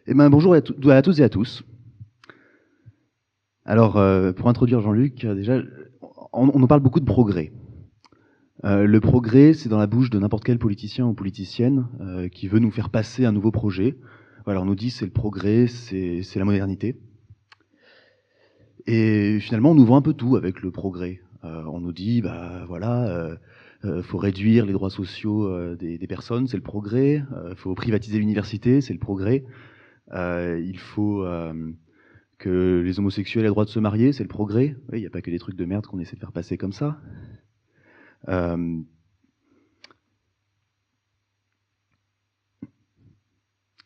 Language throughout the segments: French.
Eh ben, bonjour à tous et à tous. Alors, pour introduire Jean-Luc, déjà, on en parle beaucoup de progrès. Le progrès, c'est dans la bouche de n'importe quel politicien ou politicienne qui veut nous faire passer un nouveau projet. Voilà, on nous dit c'est le progrès, c'est la modernité. Et finalement, on nous vend un peu tout avec le progrès. On nous dit, bah voilà, faut réduire les droits sociaux des personnes, c'est le progrès. Faut privatiser l'université, c'est le progrès. Il faut que les homosexuels aient le droit de se marier, c'est le progrès. Il n'y a pas que des trucs de merde qu'on essaie de faire passer comme ça.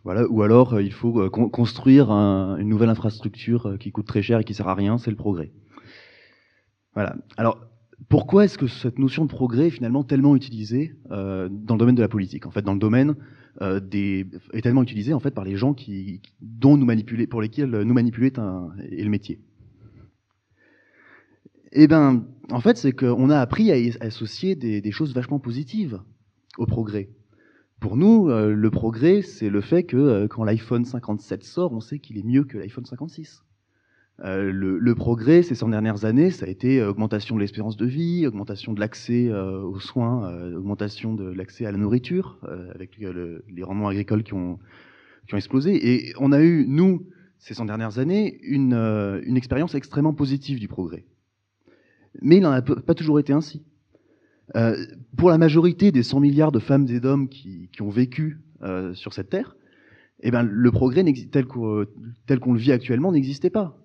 Voilà. Ou alors, il faut construire une nouvelle infrastructure qui coûte très cher et qui sert à rien, c'est le progrès. Voilà. Alors, pourquoi est-ce que cette notion de progrès est finalement tellement utilisée dans le domaine de la politique? En fait, dans le domaine est tellement utilisée en fait par les gens pour lesquels nous manipuler est le métier. Eh ben, en fait, c'est qu'on a appris à associer des choses vachement positives au progrès. Pour nous, le progrès, c'est le fait que quand l'iPhone 57 sort, on sait qu'il est mieux que l'iPhone 56. Le progrès, ces 100 dernières années, ça a été augmentation de l'espérance de vie, augmentation de l'accès aux soins, augmentation de l'accès à la nourriture, avec les rendements agricoles qui ont explosé. Et on a eu, nous, ces 100 dernières années, une expérience extrêmement positive du progrès. Mais il n'en a pas toujours été ainsi. Pour la majorité des 100 milliards de femmes et d'hommes qui ont vécu sur cette terre, eh ben, le progrès tel qu'on le vit actuellement n'existait pas.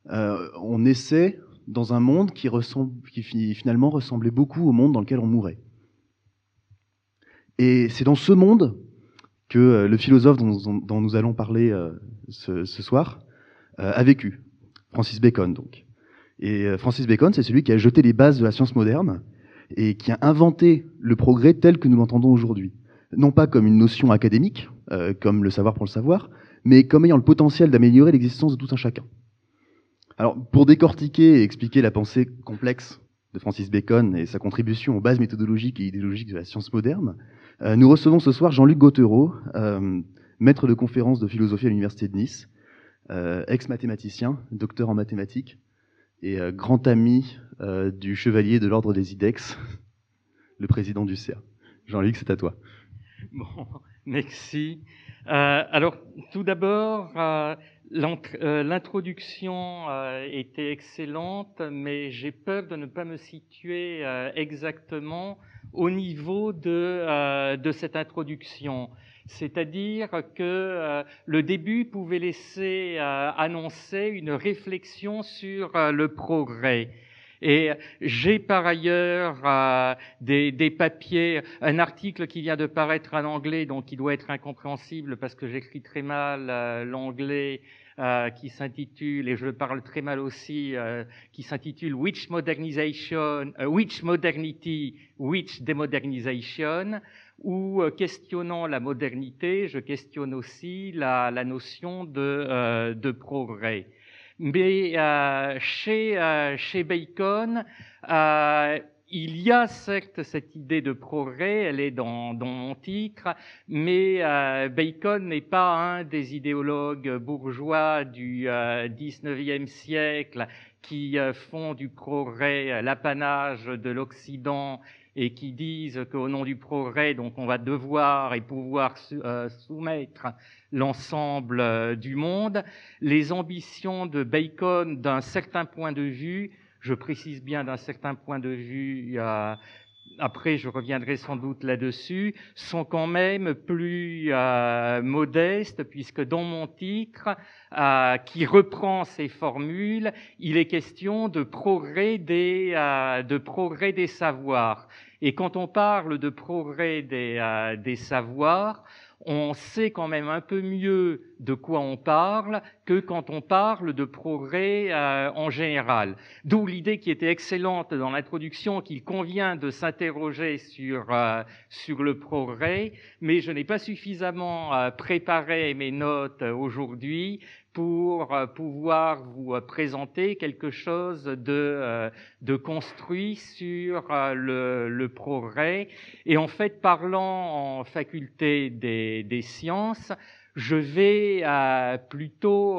On naissait dans un monde qui finalement ressemblait beaucoup au monde dans lequel on mourait. Et c'est dans ce monde que le philosophe dont nous allons parler ce soir a vécu, Francis Bacon donc. Et Francis Bacon, c'est celui qui a jeté les bases de la science moderne et qui a inventé le progrès tel que nous l'entendons aujourd'hui. Non pas comme une notion académique, comme le savoir pour le savoir, mais comme ayant le potentiel d'améliorer l'existence de tout un chacun. Alors, pour décortiquer et expliquer la pensée complexe de Francis Bacon et sa contribution aux bases méthodologiques et idéologiques de la science moderne, nous recevons ce soir Jean-Luc Gauttereau, maître de conférences de philosophie à l'Université de Nice, ex-mathématicien, docteur en mathématiques, et grand ami du chevalier de l'ordre des IDEX, le président du CA. Jean-Luc, c'est à toi. Bon, merci. Alors, tout d'abord, l'introduction était excellente, mais j'ai peur de ne pas me situer exactement au niveau de cette introduction. C'est-à-dire que le début pouvait laisser annoncer une réflexion sur le progrès. Et j'ai par ailleurs des papiers, un article qui vient de paraître en anglais, donc qui doit être incompréhensible parce que j'écris très mal l'anglais, qui s'intitule, et je le parle très mal aussi, qui s'intitule Which Modernity, Which Demodernization, où questionnant la modernité, je questionne aussi la notion de progrès. Mais chez Bacon, il y a certes cette idée de progrès, elle est dans mon titre, mais Bacon n'est pas un des idéologues bourgeois du 19e siècle qui font du progrès l'apanage de l'Occident et qui disent qu'au nom du progrès, donc on va devoir et pouvoir soumettre l'ensemble du monde. Les ambitions de Bacon, d'un certain point de vue, je précise bien d'un certain point de vue, après je reviendrai sans doute là-dessus, sont quand même plus modestes, puisque dans mon titre, qui reprend ces formules, il est question de progrès des savoirs. Et quand on parle de progrès des savoirs, on sait quand même un peu mieux de quoi on parle que quand on parle de progrès en général. D'où l'idée qui était excellente dans l'introduction qu'il convient de s'interroger sur le progrès, mais je n'ai pas suffisamment préparé mes notes aujourd'hui pour pouvoir vous présenter quelque chose de construit sur le progrès. Et en fait, parlant en faculté des sciences, je vais plutôt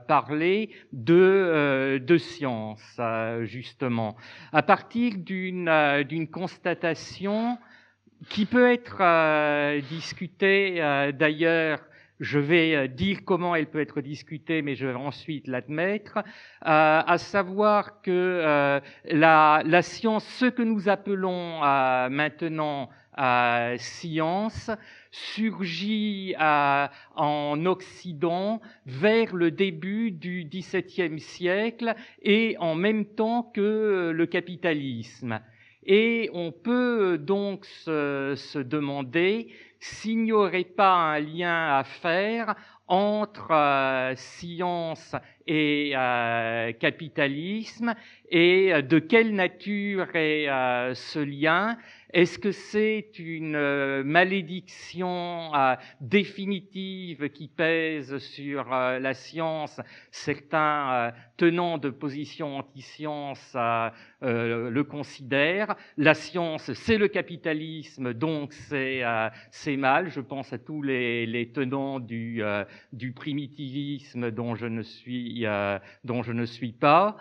parler de science, justement, à partir d'une constatation qui peut être discutée d'ailleurs. Je vais dire comment elle peut être discutée, mais je vais ensuite l'admettre, à savoir que la science, ce que nous appelons maintenant science, surgit en Occident vers le début du XVIIe siècle et en même temps que le capitalisme. Et on peut donc se demander s'il n'y aurait pas un lien à faire entre science et capitalisme, et de quelle nature est ce lien. Est-ce que c'est une malédiction définitive qui pèse sur la science? Certains tenants de positions anti-science le considèrent. La science, c'est le capitalisme, donc c'est mal. Je pense à tous les tenants du primitivisme dont je ne suis pas.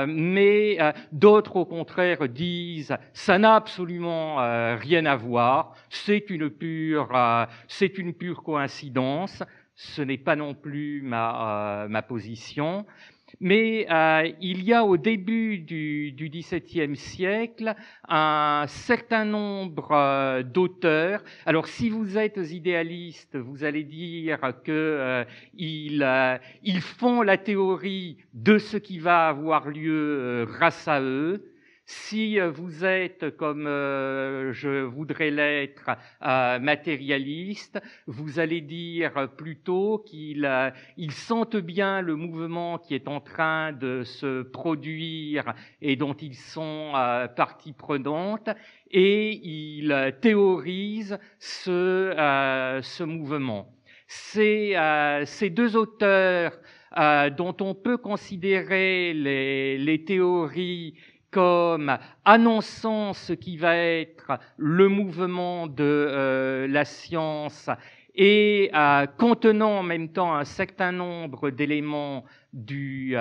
Mais d'autres, au contraire, disent ça n'a absolument rien à voir. C'est une pure coïncidence. Ce n'est pas non plus ma position. Mais il y a au début du XVIIe siècle un certain nombre d'auteurs. Alors si vous êtes idéaliste, vous allez dire que ils font la théorie de ce qui va avoir lieu grâce à eux. Si vous êtes, comme je voudrais l'être, matérialiste, vous allez dire plutôt qu'ils sentent bien le mouvement qui est en train de se produire et dont ils sont partie prenante, et ils théorisent ce mouvement. Ces deux auteurs dont on peut considérer les théories comme annonçant ce qui va être le mouvement de la science et contenant en même temps un certain nombre d'éléments du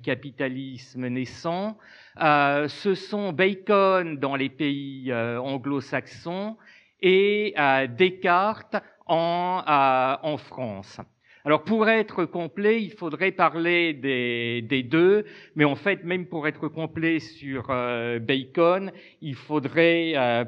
capitalisme naissant. Ce sont Bacon dans les pays anglo-saxons et Descartes en France. Alors pour être complet, il faudrait parler des deux, mais en fait, même pour être complet sur Bacon, il faudrait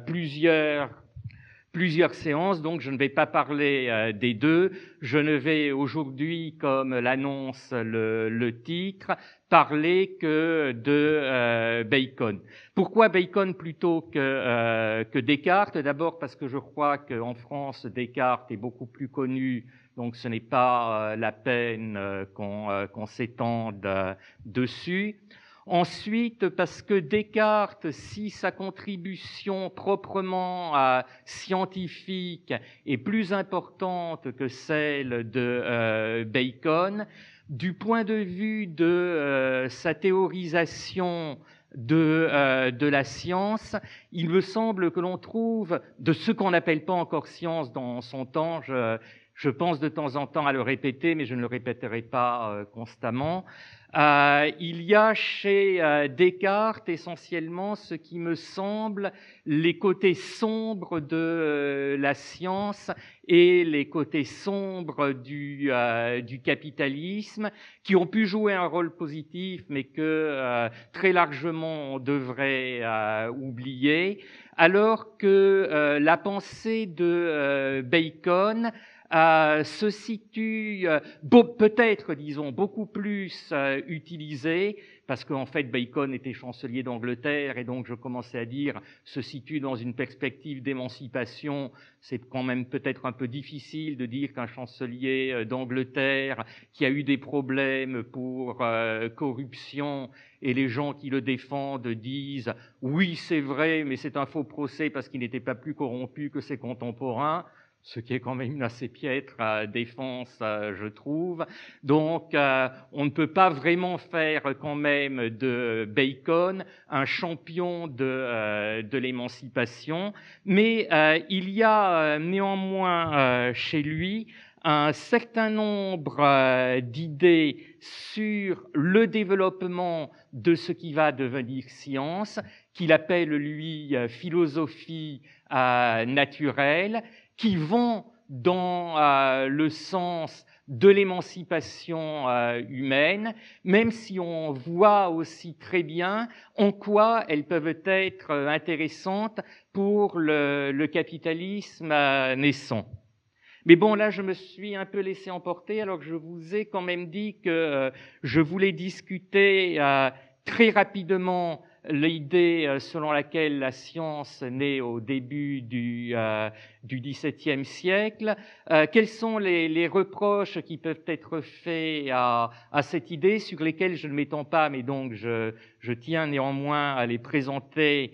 plusieurs séances, donc je ne vais pas parler des deux. Je ne vais aujourd'hui, comme l'annonce le titre, parler que de Bacon. Pourquoi Bacon plutôt que Descartes? D'abord parce que je crois qu'en France, Descartes est beaucoup plus connu, donc ce n'est pas la peine qu'on s'étende dessus. Ensuite, parce que Descartes, si sa contribution proprement scientifique est plus importante que celle de Bacon, du point de vue de sa théorisation de la science, il me semble que l'on trouve de ce qu'on n'appelle pas encore science dans son temps, je pense de temps en temps à le répéter, mais je ne le répéterai pas constamment. Il y a chez Descartes essentiellement ce qui me semble les côtés sombres de la science et les côtés sombres du capitalisme, qui ont pu jouer un rôle positif, mais que très largement on devrait oublier, alors que la pensée de Bacon se situe peut-être, disons, beaucoup plus utilisé, parce qu'en fait Bacon était chancelier d'Angleterre, et donc je commençais à dire se situe dans une perspective d'émancipation. C'est quand même peut-être un peu difficile de dire qu'un chancelier d'Angleterre qui a eu des problèmes pour corruption, et les gens qui le défendent disent oui c'est vrai, mais c'est un faux procès parce qu'il n'était pas plus corrompu que ses contemporains, ce qui est quand même une assez piètre défense, je trouve. Donc, on ne peut pas vraiment faire quand même de Bacon un champion de l'émancipation, mais il y a néanmoins chez lui un certain nombre d'idées sur le développement de ce qui va devenir science, qu'il appelle, lui, philosophie naturelle, qui vont dans le sens de l'émancipation humaine, même si on voit aussi très bien en quoi elles peuvent être intéressantes pour le capitalisme naissant. Mais bon, là, je me suis un peu laissé emporter, alors que je vous ai quand même dit que je voulais discuter très rapidement l'idée selon laquelle la science naît au début du XVIIe siècle. Quels sont les reproches qui peuvent être faits à cette idée, sur lesquels je ne m'étends pas, mais donc je tiens néanmoins à les présenter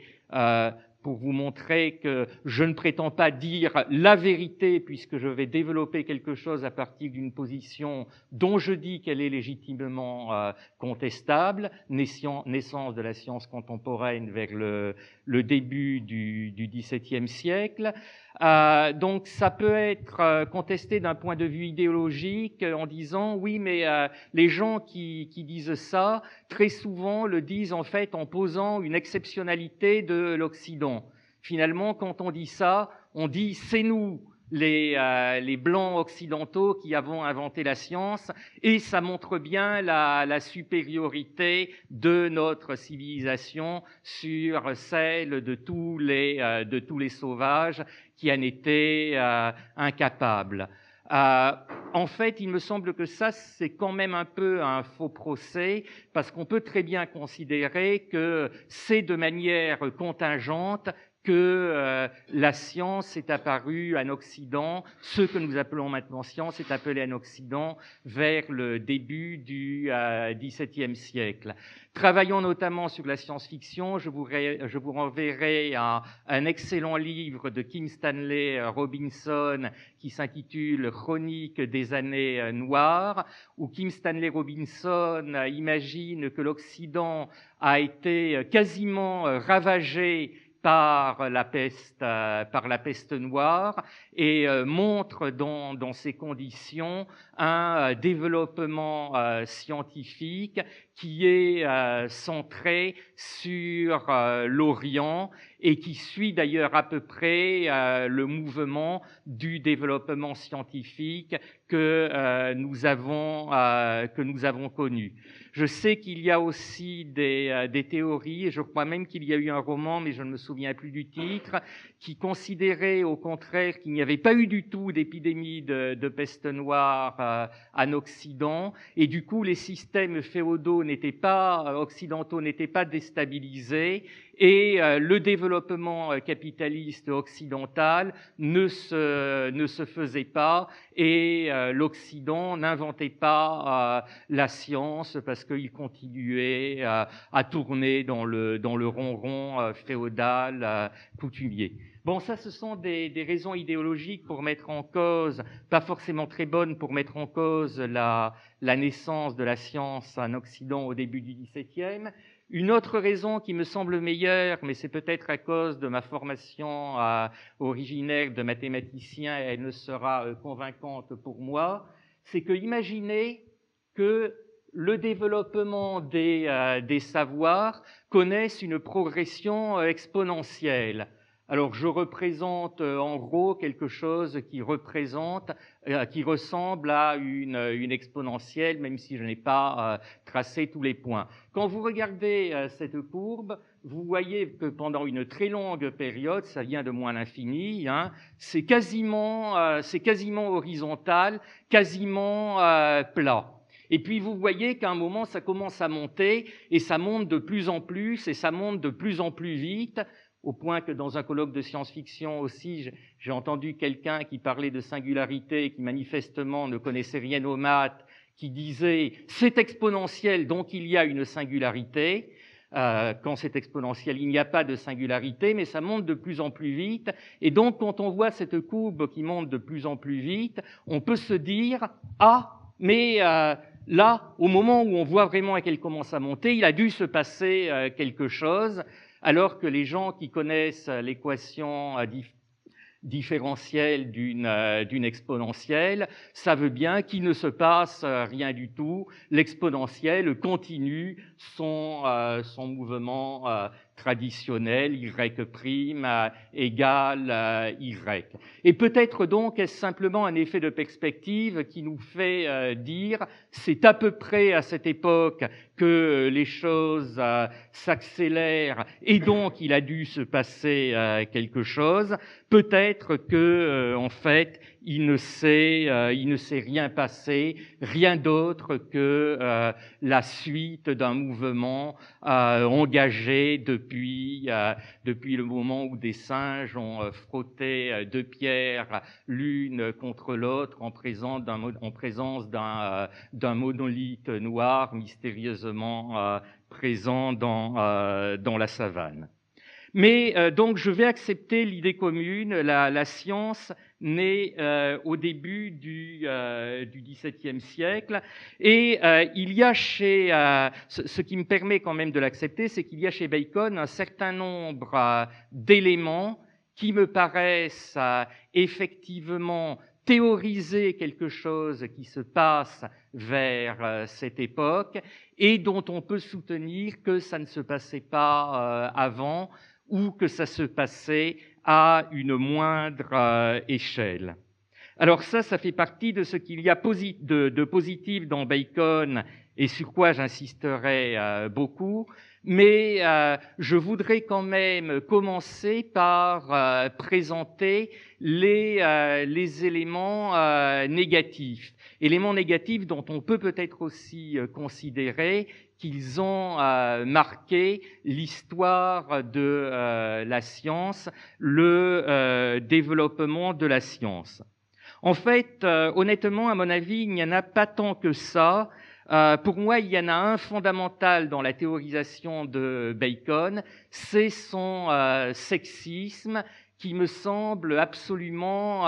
pour vous montrer que je ne prétends pas dire la vérité, puisque je vais développer quelque chose à partir d'une position dont je dis qu'elle est légitimement contestable, naissance de la science contemporaine vers le début du XVIIe siècle. Donc ça peut être contesté d'un point de vue idéologique en disant oui, mais les gens qui disent ça très souvent le disent en fait en posant une exceptionnalité de l'Occident. Finalement, quand on dit ça, on dit c'est nous les blancs occidentaux qui avons inventé la science, et ça montre bien la supériorité de notre civilisation sur celle de tous les sauvages qui en étaient incapables. En fait, il me semble que ça, c'est quand même un peu un faux procès, parce qu'on peut très bien considérer que c'est de manière contingente que la science est apparue en Occident, ce que nous appelons maintenant science est appelé en Occident vers le début du XVIIe siècle. Travaillant notamment sur la science-fiction, je vous renverrai à un excellent livre de Kim Stanley Robinson qui s'intitule « Chronique des années noires », où Kim Stanley Robinson imagine que l'Occident a été quasiment ravagé par la peste noire et montre dans ces conditions un développement scientifique qui est centré sur l'Orient et qui suit d'ailleurs à peu près le mouvement du développement scientifique que nous avons connu. Je sais qu'il y a aussi des théories, et je crois même qu'il y a eu un roman, mais je ne me souviens plus du titre, qui considérait au contraire qu'il n'y avait pas eu du tout d'épidémie de peste noire en Occident, et du coup les systèmes féodaux occidentaux n'étaient pas déstabilisés, et le développement capitaliste occidental ne se faisait pas, et l'Occident n'inventait pas la science parce qu'il continuait à tourner dans le ronron féodal coutumier. Bon, ça, ce sont des raisons idéologiques pour mettre en cause, pas forcément très bonnes, pour mettre en cause la naissance de la science en Occident au début du XVIIe. Une autre raison qui me semble meilleure, mais c'est peut-être à cause de ma formation originaire de mathématicien, et elle ne sera convaincante pour moi, c'est que imaginez que le développement des savoirs connaisse une progression exponentielle. Alors, je représente en gros quelque chose qui ressemble à une exponentielle, même si je n'ai pas tracé tous les points. Quand vous regardez cette courbe, vous voyez que pendant une très longue période, ça vient de moins l'infini, c'est quasiment horizontal, quasiment plat. Et puis vous voyez qu'à un moment, ça commence à monter, et ça monte de plus en plus, et ça monte de plus en plus vite, au point que dans un colloque de science-fiction aussi, j'ai entendu quelqu'un qui parlait de singularité, qui manifestement ne connaissait rien aux maths, qui disait « c'est exponentiel, donc il y a une singularité ». Quand c'est exponentiel, il n'y a pas de singularité, mais ça monte de plus en plus vite. Et donc, quand on voit cette courbe qui monte de plus en plus vite, on peut se dire « ah, mais là, au moment où on voit vraiment qu'elle commence à monter, il a dû se passer quelque chose », alors que les gens qui connaissent l'équation différentielle d'une exponentielle, ça veut bien qu'il ne se passe rien du tout. L'exponentielle continue son mouvement traditionnel, y' égale y. Et peut-être donc est-ce simplement un effet de perspective qui nous fait dire c'est à peu près à cette époque que les choses s'accélèrent et donc il a dû se passer quelque chose. Peut-être que en fait il ne s'est rien passé, rien d'autre que la suite d'un mouvement engagé depuis le moment où des singes ont frotté deux pierres l'une contre l'autre en présence d'un monolithe noir mystérieusement présent dans la savane. Mais donc je vais accepter l'idée commune, la science naît au début du XVIIe siècle, et il y a chez ce qui me permet quand même de l'accepter, c'est qu'il y a chez Bacon un certain nombre d'éléments qui me paraissent effectivement théoriser quelque chose qui se passe vers cette époque et dont on peut soutenir que ça ne se passait pas avant ou que ça se passait à une moindre échelle. Alors ça fait partie de ce qu'il y a de positif dans Bacon et sur quoi j'insisterai beaucoup, mais je voudrais quand même commencer par présenter les éléments négatifs. Éléments négatifs dont on peut peut-être aussi considérer qu'ils ont marqué l'histoire de la science, le développement de la science. En fait, honnêtement, à mon avis, il n'y en a pas tant que ça. Pour moi, il y en a un fondamental dans la théorisation de Bacon, c'est son sexisme qui me semble absolument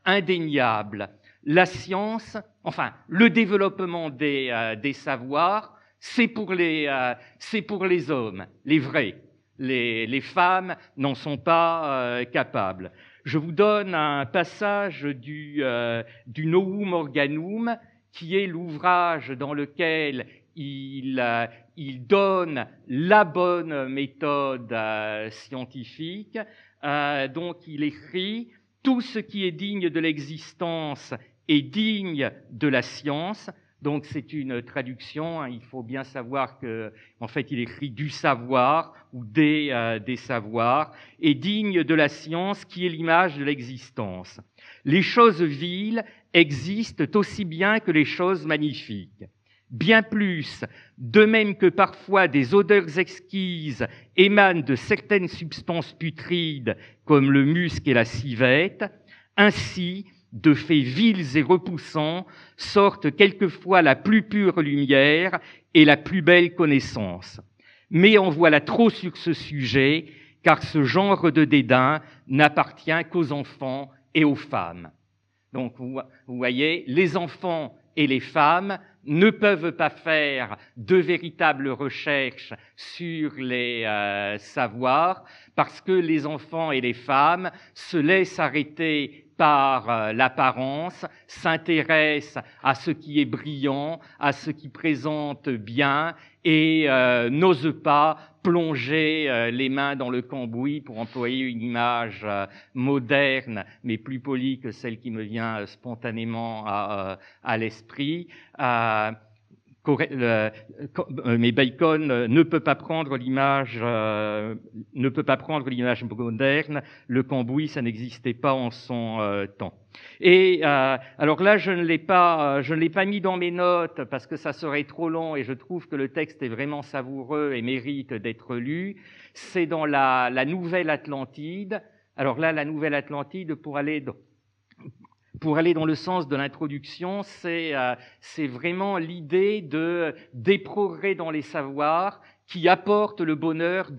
indéniable. La science, enfin, le développement des savoirs, c'est pour les hommes, les vrais. Les femmes n'en sont pas capables. Je vous donne un passage du Novum Organum, qui est l'ouvrage dans lequel il donne la bonne méthode scientifique. Donc il écrit « Tout ce qui est digne de l'existence est digne de la science ». Donc c'est une traduction, il faut bien savoir que, en fait, il écrit du savoir ou des savoirs, et digne de la science qui est l'image de l'existence. Les choses viles existent aussi bien que les choses magnifiques. Bien plus, de même que parfois des odeurs exquises émanent de certaines substances putrides comme le musc et la civette, ainsi, de faits vils et repoussants sortent quelquefois la plus pure lumière et la plus belle connaissance. Mais en voilà trop sur ce sujet, car ce genre de dédain n'appartient qu'aux enfants et aux femmes. Donc, vous voyez, les enfants et les femmes ne peuvent pas faire de véritables recherches sur les savoirs parce que les enfants et les femmes se laissent arrêter par l'apparence, s'intéressent à ce qui est brillant, à ce qui présente bien et n'osent pas plonger les mains dans le cambouis, pour employer une image moderne, mais plus polie que celle qui me vient spontanément à l'esprit. Mais Bacon ne peut pas prendre l'image moderne. Le cambouis, ça n'existait pas en son temps. Et alors là, je ne l'ai pas mis dans mes notes parce que ça serait trop long et je trouve que le texte est vraiment savoureux et mérite d'être lu. C'est dans la Nouvelle Atlantide. Alors là, la Nouvelle Atlantide, pour aller dans le sens de l'introduction, c'est vraiment l'idée des progrès dans les savoirs qui apportent le bonheur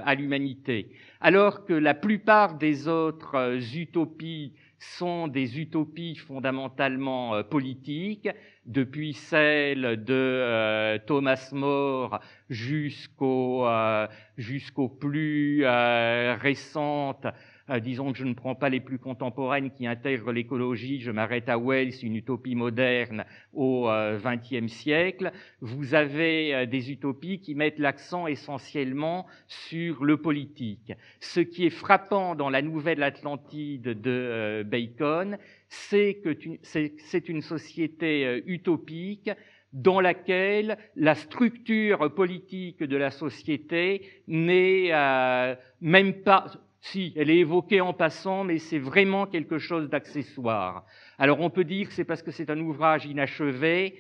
à l'humanité. Alors que la plupart des autres utopies sont des utopies fondamentalement politiques, depuis celle de Thomas More jusqu'aux plus récentes. Disons que je ne prends pas les plus contemporaines qui intègrent l'écologie, je m'arrête à Wells, une utopie moderne au XXe siècle. Vous avez des utopies qui mettent l'accent essentiellement sur le politique. Ce qui est frappant dans la Nouvelle Atlantide de Bacon, c'est que c'est une société utopique dans laquelle la structure politique de la société n'est même pas... Si, elle est évoquée en passant, mais c'est vraiment quelque chose d'accessoire. Alors on peut dire que c'est parce que c'est un ouvrage inachevé.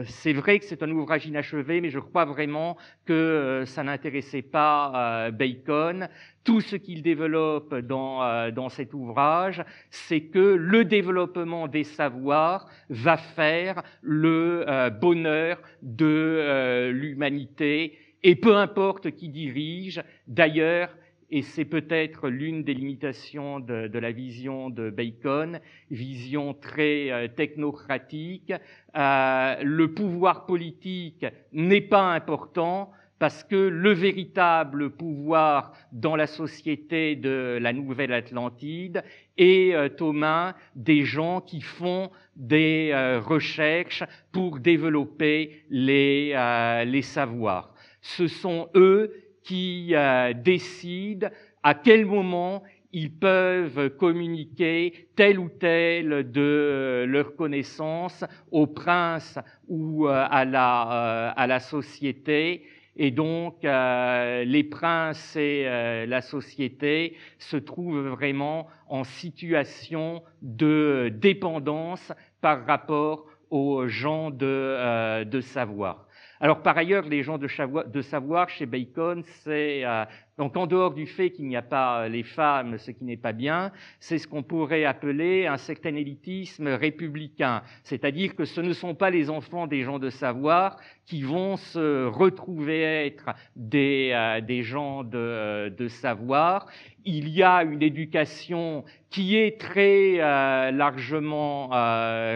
C'est vrai que c'est un ouvrage inachevé, mais je crois vraiment que ça n'intéressait pas Bacon. Tout ce qu'il développe dans cet ouvrage, c'est que le développement des savoirs va faire le bonheur de l'humanité, et peu importe qui dirige. D'ailleurs, et c'est peut-être l'une des limitations de la vision de Bacon, vision très technocratique. Le pouvoir politique n'est pas important parce que le véritable pouvoir dans la société de la Nouvelle Atlantide est aux mains des gens qui font des recherches pour développer les savoirs. Ce sont eux qui décident à quel moment ils peuvent communiquer telle ou telle de leurs connaissances au prince ou à la société. Et donc, les princes et la société se trouvent vraiment en situation de dépendance par rapport aux gens de savoir. Alors, par ailleurs, les gens de savoir chez Bacon, c'est donc en dehors du fait qu'il n'y a pas les femmes, ce qui n'est pas bien, c'est ce qu'on pourrait appeler un certain élitisme républicain. C'est-à-dire que ce ne sont pas les enfants des gens de savoir qui vont se retrouver être des gens de savoir. Il y a une éducation qui est très largement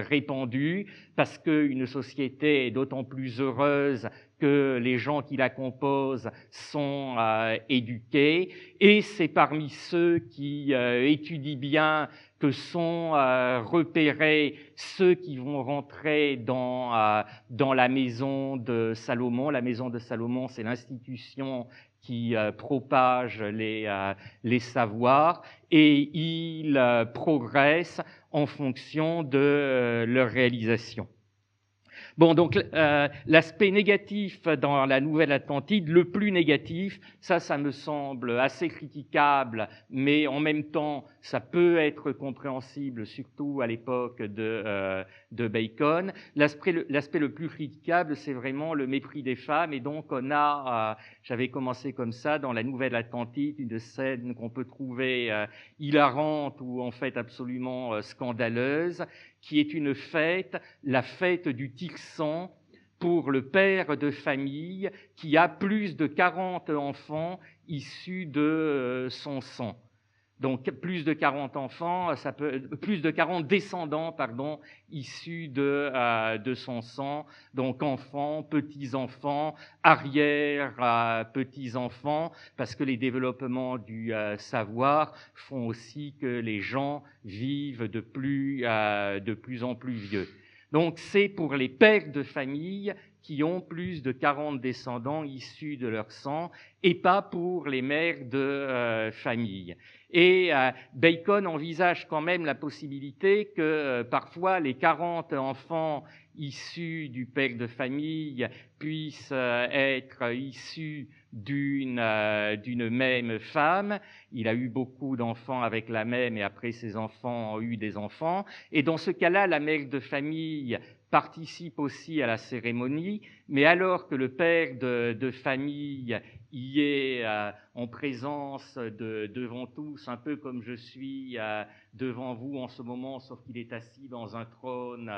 répandue, parce qu'une société est d'autant plus heureuse que les gens qui la composent sont éduqués, et c'est parmi ceux qui étudient bien que sont repérés ceux qui vont rentrer dans la maison de Salomon. La maison de Salomon, c'est l'institution qui propage les savoirs, et ils progressent en fonction de leur réalisation. Bon, donc l'aspect négatif dans la Nouvelle Atlantide, le plus négatif, ça me semble assez critiquable, mais en même temps, ça peut être compréhensible, surtout à l'époque de Bacon. L'aspect le plus critiquable, c'est vraiment le mépris des femmes, et donc on a, j'avais commencé comme ça, dans la Nouvelle Atlantide, une scène qu'on peut trouver hilarante ou en fait absolument scandaleuse, qui est une fête, la fête du Tirsan, pour le père de famille qui a plus de 40 enfants issus de son sang. Donc plus de 40 enfants, plus de 40 descendants, issus de son sang. Donc enfants, petits-enfants, arrière-petits-enfants, parce que les développements du savoir font aussi que les gens vivent de plus en plus vieux. Donc c'est pour les pères de famille qui ont plus de 40 descendants issus de leur sang, et pas pour les mères de famille. Et Bacon envisage quand même la possibilité que parfois les 40 enfants issus du père de famille puissent être issus d'une même femme. Il a eu beaucoup d'enfants avec la même, et après ses enfants ont eu des enfants. Et dans ce cas-là, la mère de famille participe aussi à la cérémonie, mais alors que le père de famille y est en présence devant tous, un peu comme je suis devant vous en ce moment, sauf qu'il est assis dans un trône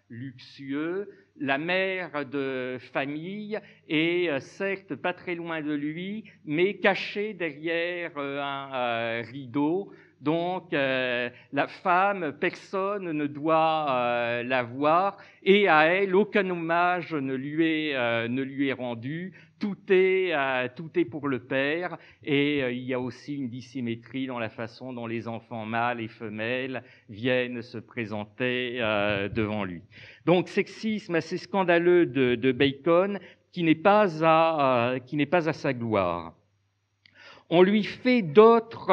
luxueux. La mère de famille est certes pas très loin de lui, mais cachée derrière un rideau. Donc, la femme, personne ne doit la voir, et à elle, aucun hommage ne lui est rendu. Tout est pour le père, et il y a aussi une dissymétrie dans la façon dont les enfants mâles et femelles viennent se présenter devant lui. Donc, sexisme assez scandaleux de Bacon, qui n'est pas à sa gloire. On lui fait d'autres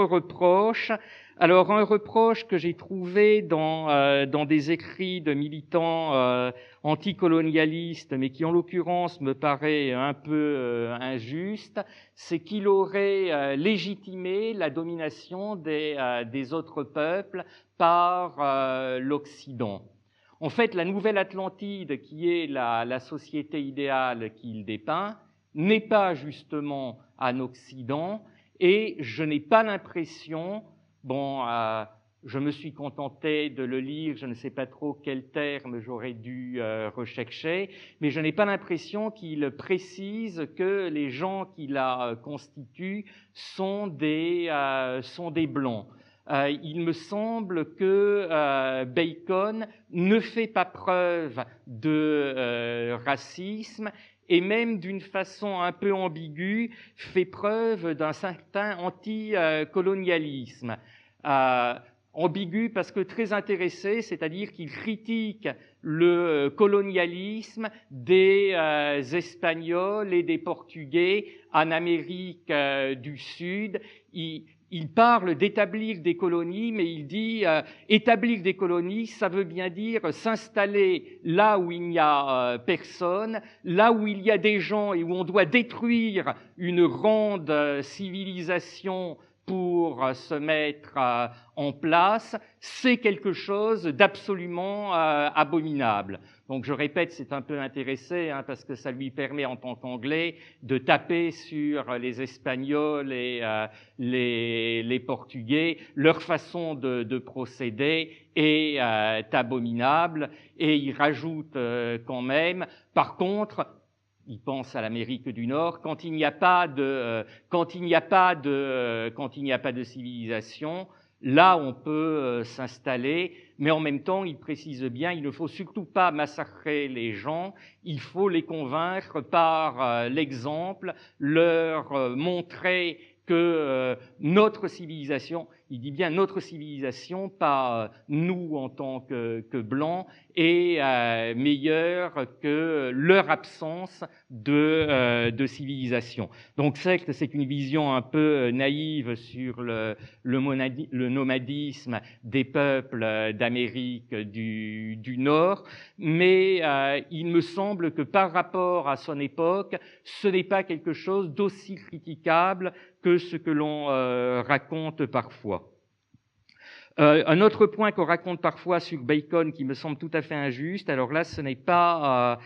reproches. Alors, un reproche que j'ai trouvé dans des écrits de militants anticolonialistes, mais qui en l'occurrence me paraît un peu injuste, c'est qu'il aurait légitimé la domination des autres peuples par l'Occident. En fait, la nouvelle Atlantide, qui est la société idéale qu'il dépeint, n'est pas justement en Occident, et je n'ai pas l'impression, je me suis contenté de le lire, je ne sais pas trop quel terme j'aurais dû rechercher, mais je n'ai pas l'impression qu'il précise que les gens qui la constituent sont des blancs. Il me semble que Bacon ne fait pas preuve de racisme, et même d'une façon un peu ambiguë, fait preuve d'un certain anticolonialisme. Ambigu parce que très intéressé, c'est-à-dire qu'il critique le colonialisme des Espagnols et des Portugais en Amérique du Sud. Il parle d'établir des colonies, mais il dit établir des colonies, ça veut bien dire s'installer là où il n'y a personne, là où il y a des gens et où on doit détruire une grande civilisation pour se mettre en place, c'est quelque chose d'absolument abominable. Donc je répète, c'est un peu intéressé, parce que ça lui permet en tant qu'anglais de taper sur les Espagnols et les Portugais. Leur façon de procéder est abominable, et il rajoute quand même, par contre, il pense à l'Amérique du Nord, quand il n'y a pas de civilisation, là on peut s'installer, mais en même temps il précise bien, il ne faut surtout pas massacrer les gens, il faut les convaincre par l'exemple, leur montrer que notre civilisation, il dit bien notre civilisation, pas nous en tant que blancs, est meilleure que leur absence de civilisation. Donc certes, c'est une vision un peu naïve sur le nomadisme des peuples d'Amérique du Nord, mais il me semble que par rapport à son époque, ce n'est pas quelque chose d'aussi critiquable que ce que l'on raconte parfois. Un autre point qu'on raconte parfois sur Bacon qui me semble tout à fait injuste, alors là ce n'est pas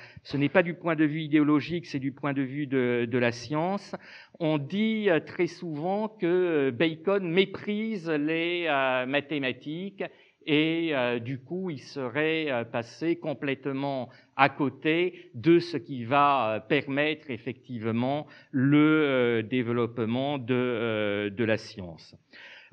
du point de vue idéologique, c'est du point de vue de la science. On dit très souvent que Bacon méprise les mathématiques, et du coup il serait passé complètement à côté de ce qui va permettre effectivement le développement de la science.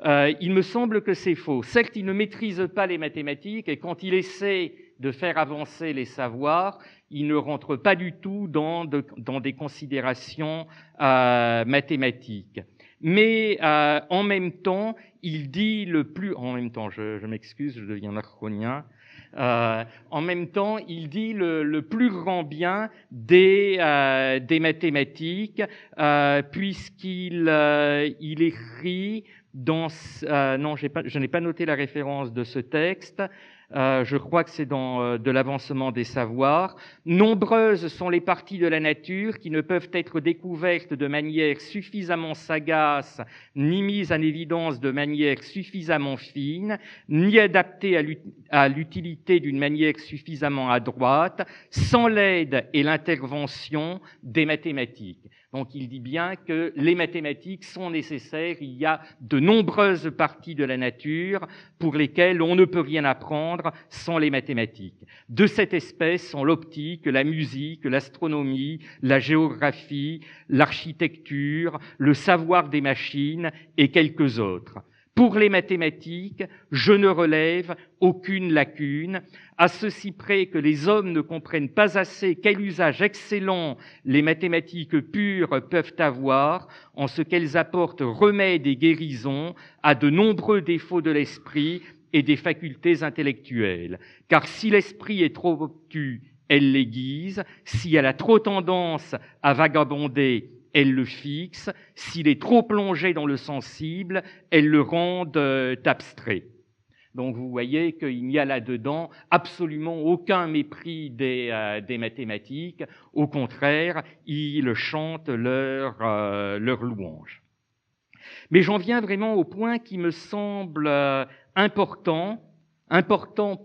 Il me semble que c'est faux. Certes, il ne maîtrise pas les mathématiques, et quand il essaie de faire avancer les savoirs, il ne rentre pas du tout dans des considérations mathématiques. Mais en même temps, il dit en même temps, je m'excuse, je deviens macronien. En même temps, il dit le plus grand bien des mathématiques, puisqu'il écrit dans je n'ai pas noté la référence de ce texte. Je crois que c'est dans de l'avancement des savoirs. Nombreuses sont les parties de la nature qui ne peuvent être découvertes de manière suffisamment sagace, ni mises en évidence de manière suffisamment fine, ni adaptées à l'utilité d'une manière suffisamment adroite, sans l'aide et l'intervention des mathématiques. Donc il dit bien que les mathématiques sont nécessaires, il y a de nombreuses parties de la nature pour lesquelles on ne peut rien apprendre sans les mathématiques. De cette espèce sont l'optique, la musique, l'astronomie, la géographie, l'architecture, le savoir des machines et quelques autres. Pour les mathématiques, je ne relève aucune lacune, à ceci près que les hommes ne comprennent pas assez quel usage excellent les mathématiques pures peuvent avoir, en ce qu'elles apportent remède et guérison à de nombreux défauts de l'esprit et des facultés intellectuelles. Car si l'esprit est trop obtus, elle l'aiguise, si elle a trop tendance à vagabonder, elle le fixe, s'il est trop plongé dans le sensible, elle le rend abstrait. Donc vous voyez qu'il n'y a là-dedans absolument aucun mépris des mathématiques, au contraire, ils chantent leur louange. Mais j'en viens vraiment au point qui me semble important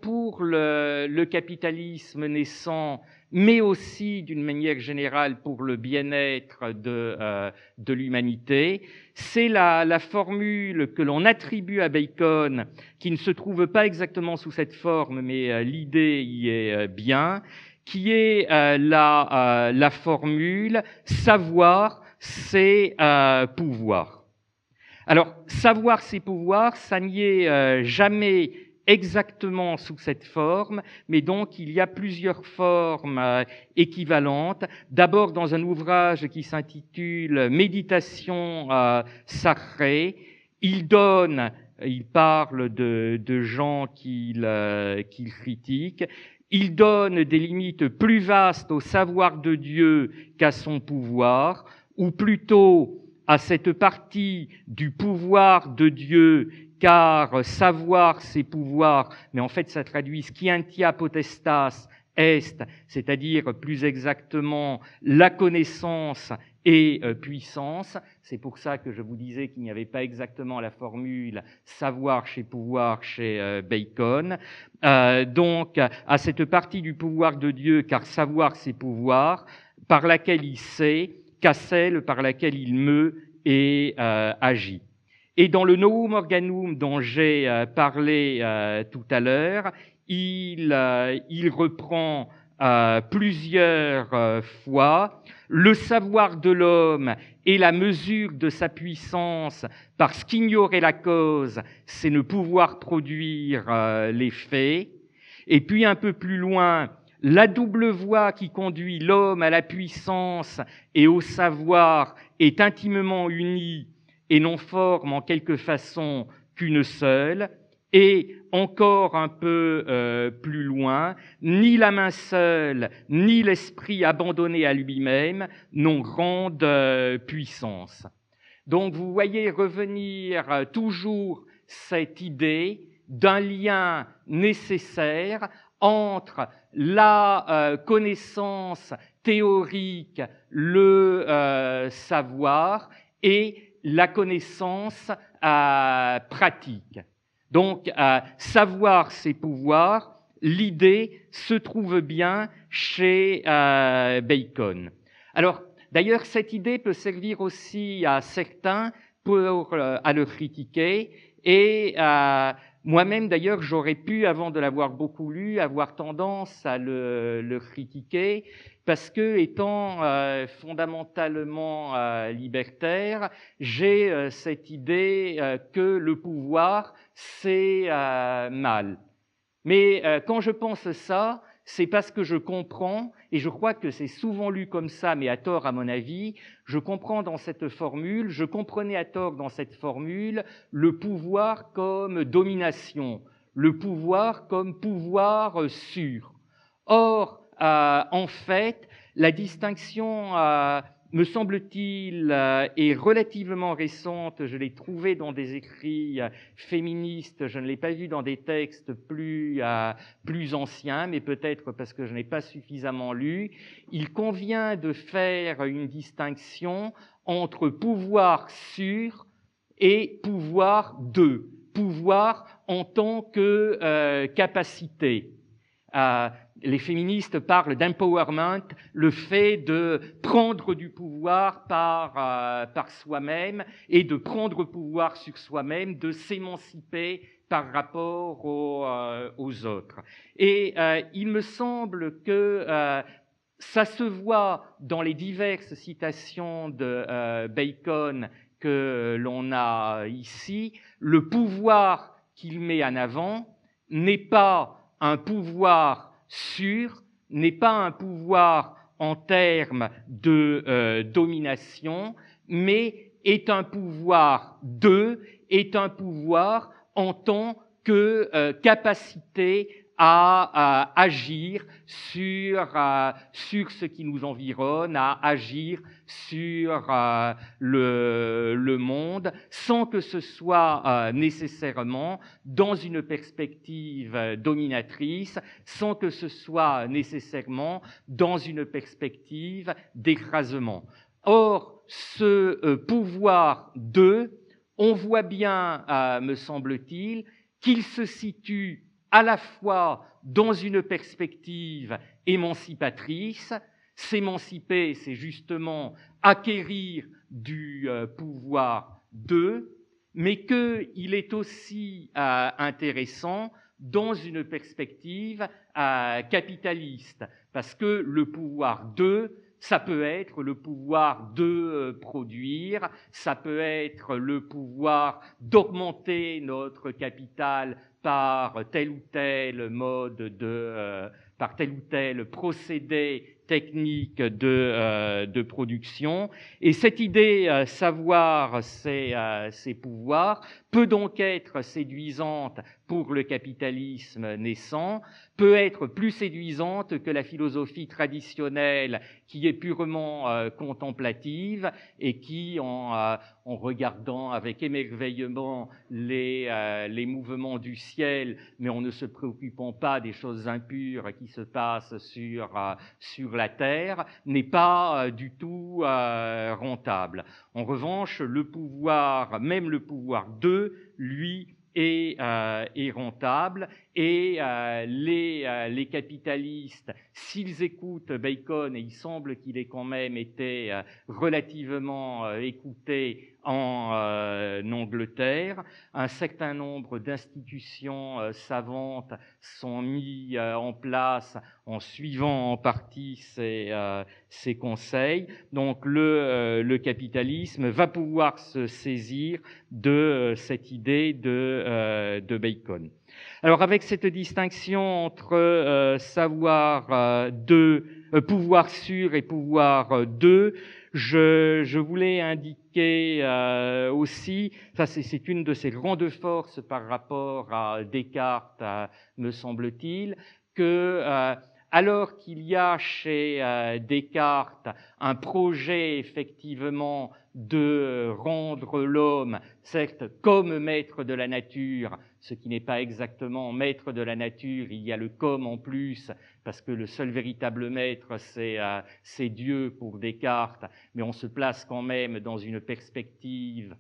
pour le capitalisme naissant, mais aussi d'une manière générale pour le bien-être de l'humanité. C'est la formule que l'on attribue à Bacon, qui ne se trouve pas exactement sous cette forme, mais l'idée y est bien, qui est la formule « savoir, c'est pouvoir ». Alors, savoir, c'est pouvoir, ça n'y est jamais exactement sous cette forme, mais donc il y a plusieurs formes équivalentes. D'abord dans un ouvrage qui s'intitule « Méditation sacrée », il parle de gens qu'il critique, il donne des limites plus vastes au savoir de Dieu qu'à son pouvoir, ou plutôt à cette partie du pouvoir de Dieu, car savoir c'est pouvoir, mais en fait ça traduit scientia potestas est, c'est-à-dire plus exactement la connaissance et puissance. C'est pour ça que je vous disais qu'il n'y avait pas exactement la formule savoir chez pouvoir chez Bacon. Donc à cette partie du pouvoir de Dieu, car savoir c'est pouvoir, par laquelle il sait, qu'à celle par laquelle il meut et agit. Et dans le Novum Organum dont j'ai parlé tout à l'heure, il reprend plusieurs fois le savoir de l'homme et la mesure de sa puissance, parce qu'ignorer la cause, c'est ne pouvoir produire les faits. Et puis un peu plus loin, la double voie qui conduit l'homme à la puissance et au savoir est intimement unie et n'en forme en quelque façon qu'une seule. Et encore un peu plus loin, ni la main seule, ni l'esprit abandonné à lui-même n'ont grande puissance. Donc vous voyez revenir toujours cette idée d'un lien nécessaire entre la connaissance théorique, le savoir, et la connaissance pratique. Donc, savoir, c'est pouvoir. L'idée se trouve bien chez Bacon. Alors, d'ailleurs, cette idée peut servir aussi à certains à le critiquer. Et moi-même, d'ailleurs, j'aurais pu, avant de l'avoir beaucoup lu, avoir tendance à le critiquer, parce que, étant fondamentalement libertaire, j'ai cette idée que le pouvoir, c'est mal. Mais quand je pense ça, c'est parce que je comprends, et je crois que c'est souvent lu comme ça, mais à tort à mon avis, je comprenais à tort dans cette formule le pouvoir comme domination, le pouvoir comme pouvoir sûr. Or, en fait, la distinction, me semble-t-il, est relativement récente. Je l'ai trouvée dans des écrits féministes, je ne l'ai pas vue dans des textes plus anciens, mais peut-être parce que je n'ai pas suffisamment lu. Il convient de faire une distinction entre pouvoir sûr et pouvoir de, pouvoir en tant que capacité. Les féministes parlent d'empowerment, le fait de prendre du pouvoir par soi-même et de prendre pouvoir sur soi-même, de s'émanciper par rapport aux autres. Et il me semble que ça se voit dans les diverses citations de Bacon que l'on a ici, le pouvoir qu'il met en avant n'est pas un pouvoir sûr, n'est pas un pouvoir en termes de domination, mais est un pouvoir est un pouvoir en tant que capacité à agir sur ce qui nous environne, à agir sur le monde, sans que ce soit nécessairement dans une perspective dominatrice, sans que ce soit nécessairement dans une perspective d'écrasement. Or, ce pouvoir on voit bien, me semble-t-il, qu'il se situe à la fois dans une perspective émancipatrice. S'émanciper, c'est justement acquérir du pouvoir mais qu'il est aussi intéressant dans une perspective capitaliste, parce que le pouvoir ça peut être le pouvoir de produire, ça peut être le pouvoir d'augmenter notre capital par tel ou tel mode par tel ou tel procédé technique de production. Et cette idée, savoir ses pouvoirs, peut donc être séduisante pour le capitalisme naissant, peut être plus séduisante que la philosophie traditionnelle qui est purement contemplative et qui, en regardant avec émerveillement les mouvements du ciel, mais en ne se préoccupant pas des choses impures qui se passent sur la terre, n'est pas du tout rentable. En revanche, le pouvoir, même le pouvoir lui, est rentable, et les capitalistes, s'ils écoutent Bacon, et il semble qu'il ait quand même été relativement écouté en Angleterre, un certain nombre d'institutions savantes sont mises en place en suivant en partie ces conseils. Donc le capitalisme va pouvoir se saisir de cette idée de Bacon. Alors avec cette distinction entre pouvoir sûr et pouvoir je voulais indiquer aussi, ça c'est une de ses grandes forces par rapport à Descartes, me semble-t-il, que alors qu'il y a chez Descartes un projet effectivement de rendre l'homme, certes comme maître de la nature, ce qui n'est pas exactement maître de la nature, il y a le comme en plus, parce que le seul véritable maître c'est Dieu pour Descartes, mais on se place quand même dans une perspective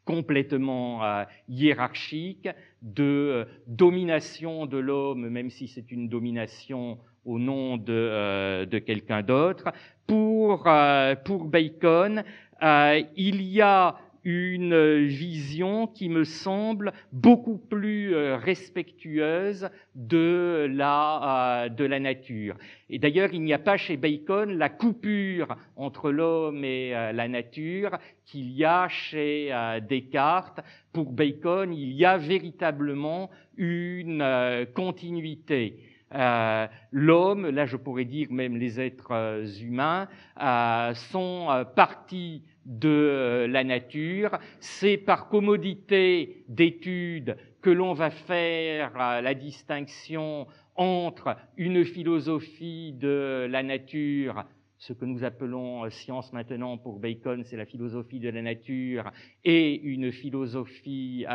complètement hiérarchique, de domination de l'homme, même si c'est une domination au nom de quelqu'un d'autre. Pour Bacon, il y a une vision qui me semble beaucoup plus respectueuse de la nature. Et d'ailleurs, il n'y a pas chez Bacon la coupure entre l'homme et la nature qu'il y a chez Descartes. Pour Bacon, il y a véritablement une continuité. L'homme, là je pourrais dire même les êtres humains, sont partis de la nature. C'est par commodité d'étude que l'on va faire la distinction entre une philosophie de la nature, ce que nous appelons science maintenant pour Bacon, c'est la philosophie de la nature, et une philosophie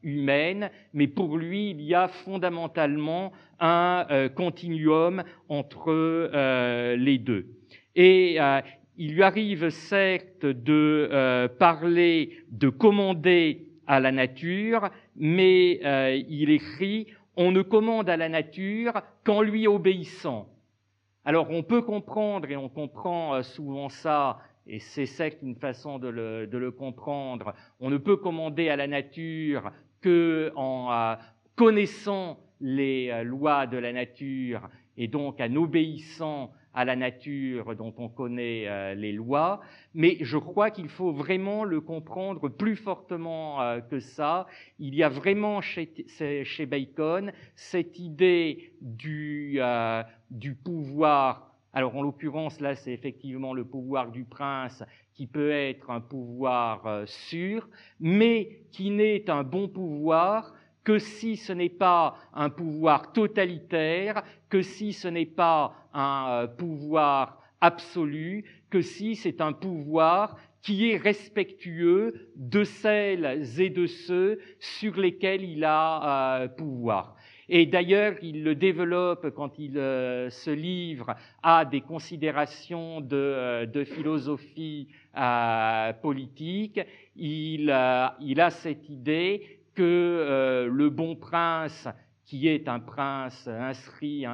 humaine, mais pour lui, il y a fondamentalement un continuum entre les deux. Et il lui arrive certes de parler, de commander à la nature, mais il écrit « On ne commande à la nature qu'en lui obéissant ». Alors on peut comprendre, et on comprend souvent ça, et c'est certes une façon de le comprendre, on ne peut commander à la nature qu'en connaissant les lois de la nature, et donc en obéissant à la nature dont on connaît les lois, mais je crois qu'il faut vraiment le comprendre plus fortement que ça. Il y a vraiment chez Bacon cette idée du pouvoir. Alors, en l'occurrence, là, c'est effectivement le pouvoir du prince qui peut être un pouvoir sûr, mais qui n'est un bon pouvoir que si ce n'est pas un pouvoir totalitaire, que si ce n'est pas un pouvoir absolu, que si c'est un pouvoir qui est respectueux de celles et de ceux sur lesquels il a pouvoir. Et d'ailleurs, il le développe quand il se livre à des considérations de philosophie politique. Il a cette idée que le bon prince, qui est un prince instruit,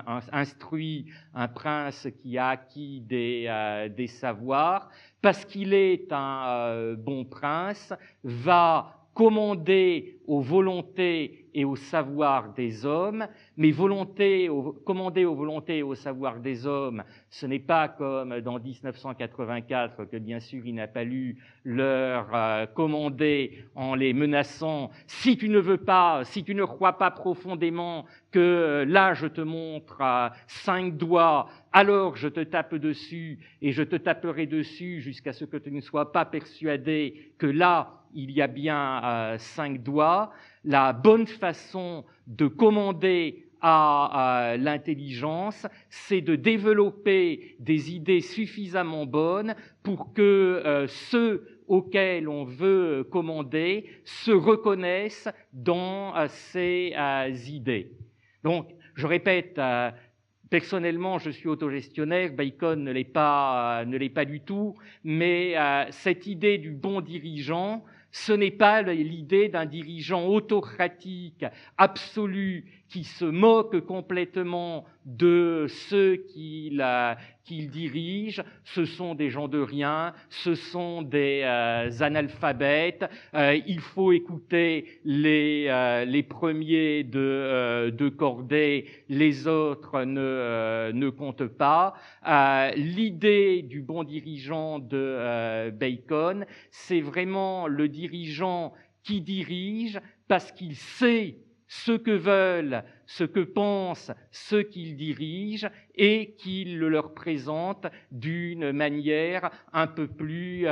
un prince qui a acquis des savoirs, parce qu'il est un bon prince, va commander aux volontés et au savoir des hommes, mais commander aux volontés et au savoir des hommes, ce n'est pas comme dans 1984 que bien sûr il n'a pas lu leur commander en les menaçant « si tu ne veux pas, si tu ne crois pas profondément que là je te montre 5 doigts, alors je te tape dessus et je te taperai dessus jusqu'à ce que tu ne sois pas persuadé que là il y a bien 5 doigts », la bonne façon de commander à l'intelligence, c'est de développer des idées suffisamment bonnes pour que ceux auxquels on veut commander se reconnaissent dans ces idées. Donc, je répète, personnellement, je suis autogestionnaire, Bacon ne l'est pas du tout, mais cette idée du bon dirigeant, ce n'est pas l'idée d'un dirigeant autocratique, absolu, qui se moque complètement de ceux qu'il dirige. Ce sont des gens de rien, ce sont des analphabètes. Il faut écouter les premiers de cordée, les autres ne comptent pas. L'idée du bon dirigeant de Bacon, c'est vraiment le dirigeant qui dirige parce qu'il sait ce que veulent, ce que pensent ceux qu'il dirige et qu'il le leur présente d'une manière un peu plus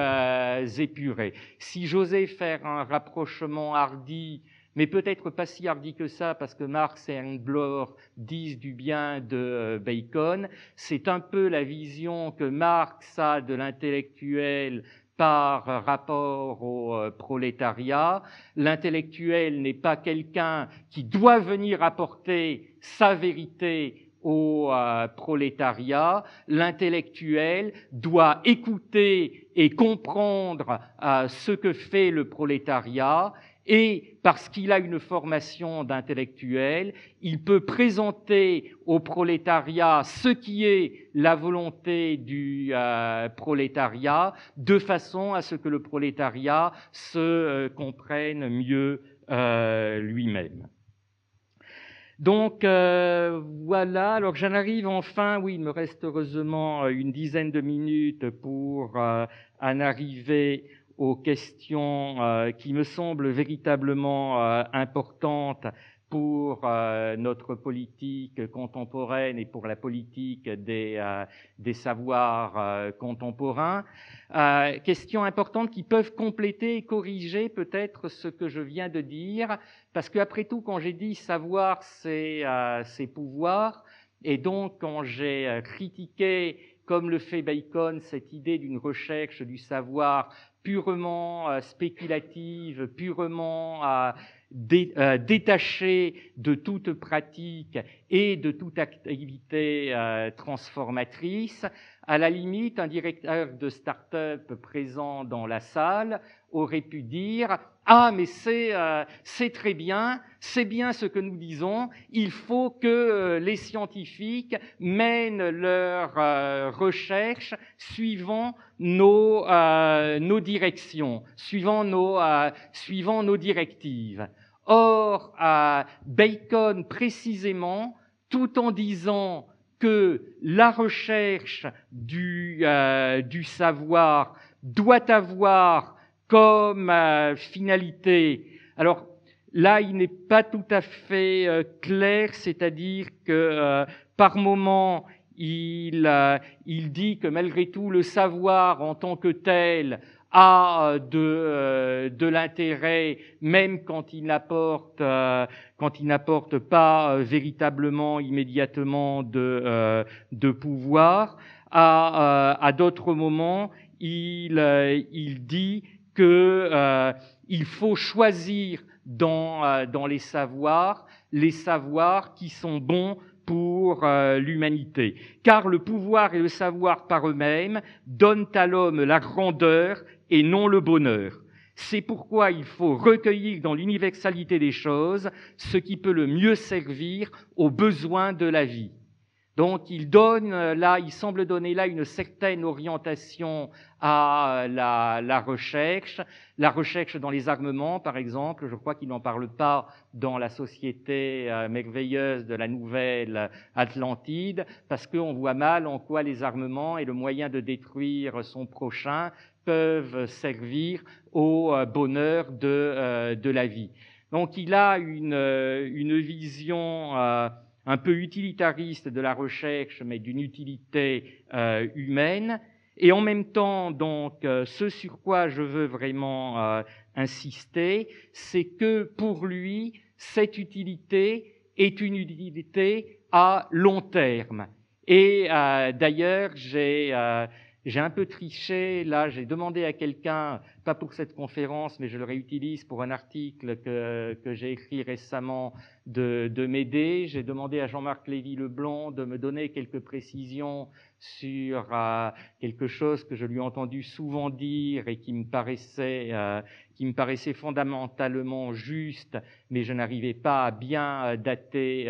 épurée. Si j'osais faire un rapprochement hardi, mais peut-être pas si hardi que ça, parce que Marx et Englert disent du bien de Bacon, c'est un peu la vision que Marx a de l'intellectuel par rapport au prolétariat. L'intellectuel n'est pas quelqu'un qui doit venir apporter sa vérité au prolétariat. L'intellectuel doit écouter et comprendre ce que fait le prolétariat, et parce qu'il a une formation d'intellectuel, il peut présenter au prolétariat ce qui est la volonté du prolétariat, de façon à ce que le prolétariat se comprenne mieux lui-même. Donc voilà, alors j'en arrive enfin, oui, il me reste heureusement une dizaine de minutes pour en arriver aux questions qui me semblent véritablement importantes pour notre politique contemporaine et pour la politique des savoirs contemporains. Questions importantes qui peuvent compléter et corriger peut-être ce que je viens de dire, parce qu'après tout, quand j'ai dit savoir, c'est pouvoir, et donc quand j'ai critiqué, comme le fait Bacon, cette idée d'une recherche du savoir purement spéculative, purement détachée de toute pratique et de toute activité transformatrice. À la limite, un directeur de start-up présent dans la salle aurait pu dire « Ah, mais c'est très bien, c'est bien ce que nous disons, il faut que les scientifiques mènent leurs recherches suivant nos directions, suivant nos directives. » Or, Bacon, précisément, tout en disant que la recherche du savoir doit avoir comme finalité. Alors là, il n'est pas tout à fait clair, c'est-à-dire que par moment, il dit que malgré tout, le savoir en tant que tel a de l'intérêt, même quand il n'apporte pas véritablement, immédiatement de pouvoir. À d'autres moments, il dit que il faut choisir dans les savoirs qui sont bons pour l'humanité. Car le pouvoir et le savoir par eux-mêmes donnent à l'homme la grandeur et non le bonheur. C'est pourquoi il faut recueillir dans l'universalité des choses ce qui peut le mieux servir aux besoins de la vie. Donc il semble donner là une certaine orientation à la recherche dans les armements, par exemple. Je crois qu'il n'en parle pas dans la société merveilleuse de la nouvelle Atlantide, parce qu'on voit mal en quoi les armements et le moyen de détruire son prochain peuvent servir au bonheur de la vie. Donc il a une vision un peu utilitariste de la recherche, mais d'une utilité humaine. Et en même temps, donc, ce sur quoi je veux vraiment insister, c'est que pour lui, cette utilité est une utilité à long terme. Et d'ailleurs, j'ai un peu triché. Là, j'ai demandé à quelqu'un, pas pour cette conférence, mais je le réutilise pour un article que j'ai écrit récemment, de m'aider. J'ai demandé à Jean-Marc Lévy-Leblanc de me donner quelques précisions sur quelque chose que je lui ai entendu souvent dire et qui me paraissait fondamentalement juste, mais je n'arrivais pas à bien dater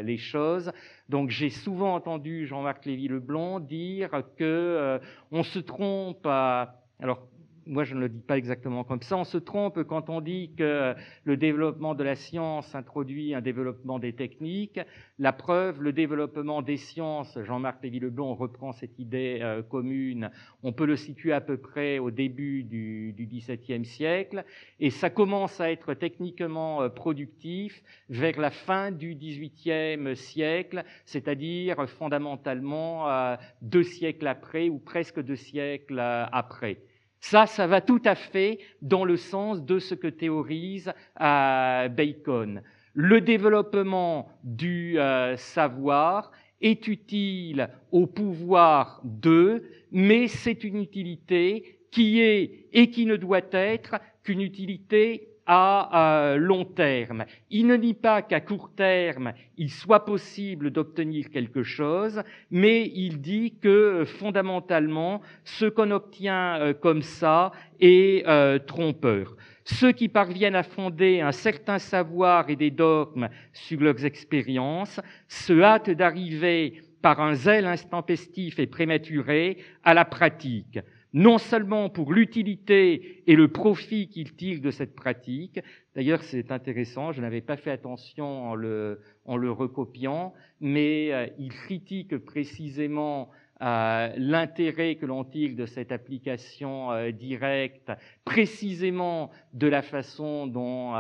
les choses. Donc j'ai souvent entendu Jean-Marc Lévy-Leblanc dire que on se trompe. Alors moi je ne le dis pas exactement comme ça. On se trompe quand on dit que le développement de la science introduit un développement des techniques. La preuve, le développement des sciences, Jean-Marc Lévy-Leblanc reprend cette idée commune. On peut le situer à peu près au début du XVIIe siècle, et ça commence à être techniquement productif vers la fin du XVIIIe siècle, c'est-à-dire fondamentalement 2 siècles après, ou presque 2 siècles après. Ça va tout à fait dans le sens de ce que théorise Bacon. Le développement du savoir est utile au pouvoir d'eux, mais c'est une utilité qui est et qui ne doit être qu'une utilité à long terme. Il ne dit pas qu'à court terme, il soit possible d'obtenir quelque chose, mais il dit que fondamentalement, ce qu'on obtient comme ça est trompeur. Ceux qui parviennent à fonder un certain savoir et des dogmes sur leurs expériences se hâtent d'arriver par un zèle intempestif et prématuré à la pratique, non seulement pour l'utilité et le profit qu'ils tirent de cette pratique. D'ailleurs, c'est intéressant, je n'avais pas fait attention en le recopiant, mais il critique précisément l'intérêt que l'on tire de cette application directe, précisément de la façon dont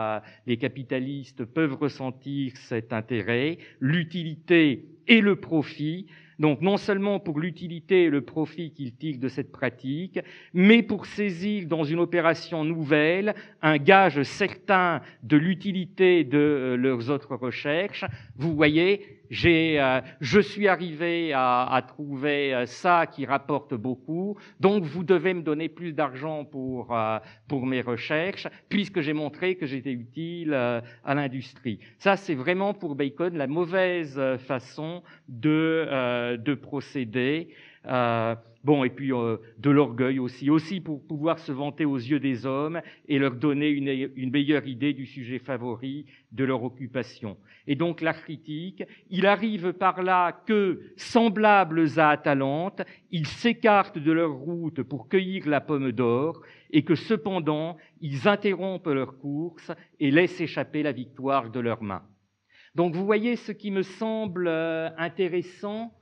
les capitalistes peuvent ressentir cet intérêt, l'utilité et le profit. Donc non seulement pour l'utilité et le profit qu'ils tirent de cette pratique, mais pour saisir dans une opération nouvelle un gage certain de l'utilité de leurs autres recherches. Vous voyez, je suis arrivé à trouver ça qui rapporte beaucoup, donc vous devez me donner plus d'argent pour mes recherches, puisque j'ai montré que j'étais utile à l'industrie. Ça, c'est vraiment pour Bacon la mauvaise façon de procéder. Bon, et puis de l'orgueil aussi pour pouvoir se vanter aux yeux des hommes et leur donner une meilleure idée du sujet favori de leur occupation. Et donc l'art critique, il arrive par là que, semblables à Atalante, ils s'écartent de leur route pour cueillir la pomme d'or, et que cependant, ils interrompent leur course et laissent échapper la victoire de leurs mains. Donc vous voyez, ce qui me semble intéressant,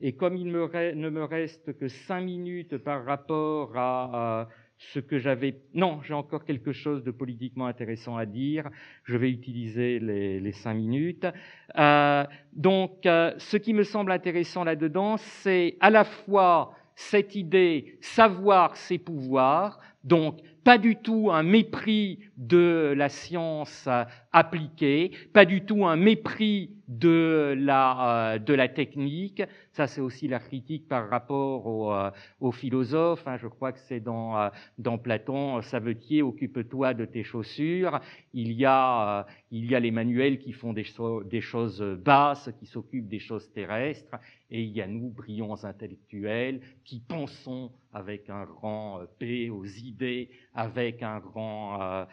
Et comme il ne me reste que 5 minutes par rapport à ce que j'avais... Non, j'ai encore quelque chose de politiquement intéressant à dire. Je vais utiliser les 5 minutes. Donc, ce qui me semble intéressant là-dedans, c'est à la fois cette idée, savoir ses pouvoirs, donc pas du tout un mépris de la science appliquée, pas du tout un mépris de la technique. Ça, c'est aussi la critique par rapport aux philosophes. Je crois que c'est dans Platon, Savetier, occupe-toi de tes chaussures. Il y a les manuels qui font des choses basses, qui s'occupent des choses terrestres, et il y a nous, brillants intellectuels, qui pensons avec un grand P aux idées, avec un grand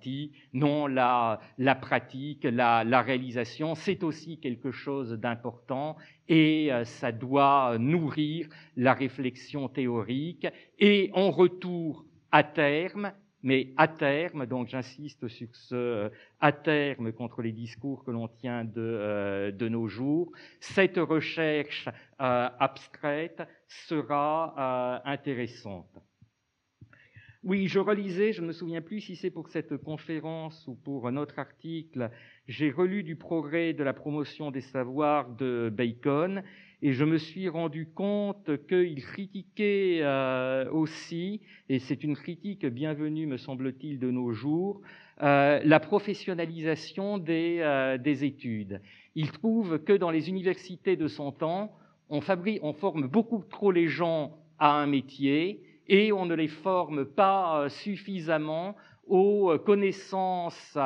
I. Non, la pratique, la réalisation, c'est aussi quelque chose d'important, et ça doit nourrir la réflexion théorique, et en retour, à terme, mais à terme, donc j'insiste sur ce à terme contre les discours que l'on tient de nos jours, cette recherche abstraite sera intéressante. Oui, je relisais, je ne me souviens plus si c'est pour cette conférence ou pour un autre article, j'ai relu du progrès de la promotion des savoirs de Bacon, et je me suis rendu compte qu'il critiquait aussi, et c'est une critique bienvenue, me semble-t-il, de nos jours, la professionnalisation des études. Il trouve que dans les universités de son temps, on forme beaucoup trop les gens à un métier, et on ne les forme pas suffisamment aux connaissances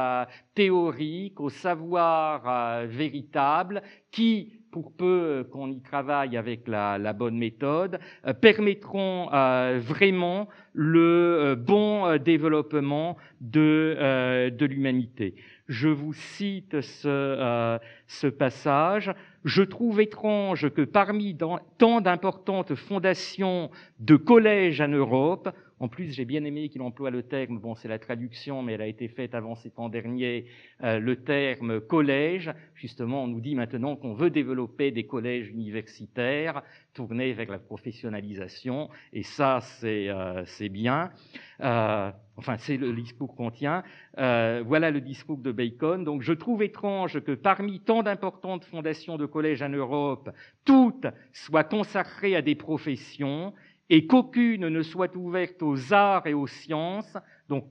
théoriques, aux savoirs véritables qui, pour peu qu'on y travaille avec la bonne méthode, permettront vraiment le bon développement de l'humanité. Je vous cite ce passage. « Je trouve étrange que parmi tant d'importantes fondations de collèges en Europe, en plus, j'ai bien aimé qu'il emploie le terme, bon, c'est la traduction, mais elle a été faite avant ces temps derniers, le terme collège. Justement, on nous dit maintenant qu'on veut développer des collèges universitaires tournés vers la professionnalisation, et ça, c'est bien. Enfin, c'est le discours qu'on tient. Voilà le discours de Bacon. Donc, je trouve étrange que parmi tant d'importantes fondations de collèges en Europe, toutes soient consacrées à des professions, et qu'aucune ne soit ouverte aux arts et aux sciences, donc